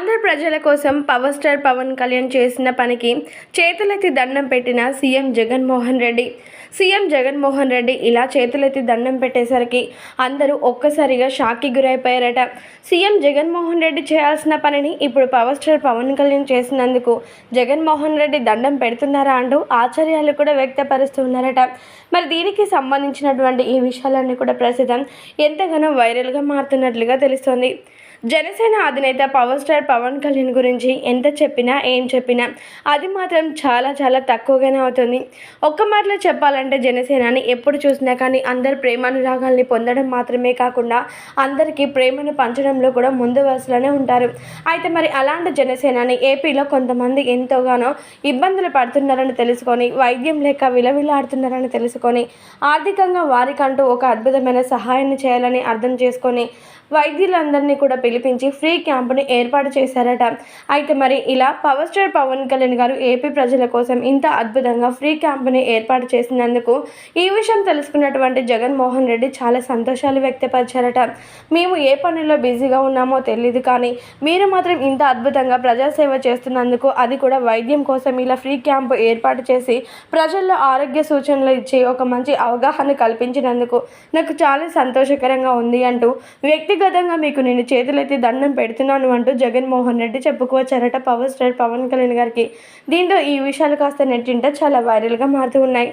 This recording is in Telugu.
ఆంధ్ర ప్రజల కోసం పవర్ స్టార్ పవన్ కళ్యాణ్ చేసిన పనికి చేతులెత్తి దండం పెట్టిన సీఎం జగన్మోహన్ రెడ్డి ఇలా చేతులెత్తి దండం పెట్టేసరికి అందరూ ఒక్కసారిగా షాక్కి గురైపోయారట. సీఎం జగన్మోహన్ రెడ్డి చేయాల్సిన పనిని ఇప్పుడు పవర్ స్టార్ పవన్ కళ్యాణ్ చేసినందుకు జగన్మోహన్ రెడ్డి దండం పెడుతున్నారా అంటూ ఆశ్చర్యాలు కూడా వ్యక్తపరుస్తున్నారట. మరి దీనికి సంబంధించినటువంటి ఈ విషయాలన్నీ కూడా ప్రస్తుతం ఎంతగానో వైరల్గా మారుతున్నట్లుగా తెలుస్తోంది. జనసేన అధినేత పవర్ స్టార్ పవన్ కళ్యాణ్ గురించి ఎంత చెప్పినా ఏం చెప్పినా అది మాత్రం చాలా తక్కువగానే అవుతుంది. ఒక్క మాటలో చెప్పాలంటే జనసేనని ఎప్పుడు చూసినా కానీ అందరు ప్రేమానురాగాల్ని పొందడం మాత్రమే కాకుండా అందరికీ ప్రేమను పంచడంలో కూడా ముందు వరుసలోనే ఉంటారు. అయితే మరి అలాంటి జనసేనని ఏపీలో కొంతమంది ఎంతోగానో ఇబ్బందులు పడుతున్నారని తెలుసుకొని, వైద్యం లేక విలవిలాడుతున్నారని తెలుసుకొని, ఆర్థికంగా వారికంటూ ఒక అద్భుతమైన సహాయాన్ని చేయాలని అర్థం చేసుకొని వైద్యులందరినీ కూడా పిలిపించి ఫ్రీ క్యాంపుని ఏర్పాటు చేశారట. అయితే మరి ఇలా పవర్ స్టార్ పవన్ కళ్యాణ్ గారు ఏపీ ప్రజల కోసం ఇంత అద్భుతంగా ఫ్రీ క్యాంపుని ఏర్పాటు చేసినందుకు ఈ విషయం తెలుసుకున్నటువంటి జగన్మోహన్ రెడ్డి చాలా సంతోషాలు వ్యక్తపరిచారట. మేము ఏ పనిలో బిజీగా ఉన్నామో తెలియదు, కానీ మీరు మాత్రం ఇంత అద్భుతంగా ప్రజాసేవ చేస్తున్నందుకు, అది కూడా వైద్యం కోసం ఇలా ఫ్రీ క్యాంపు ఏర్పాటు చేసి ప్రజల్లో ఆరోగ్య సూచనలు ఇచ్చి ఒక మంచి అవగాహన కల్పించినందుకు నాకు చాలా సంతోషకరంగా ఉంది అంటూ వ్యక్తిగతంగా మీకు నేను చేతులెత్తి దండం పెడుతున్నాను అంటూ జగన్మోహన్ రెడ్డి చెప్పుకోవచ్చారట పవర్ స్టార్ పవన్ కళ్యాణ్ గారికి. దీంతో ఈ విషయాలు కాస్త నెట్టింట చాలా వైరల్గా మారుతూ ఉన్నాయి.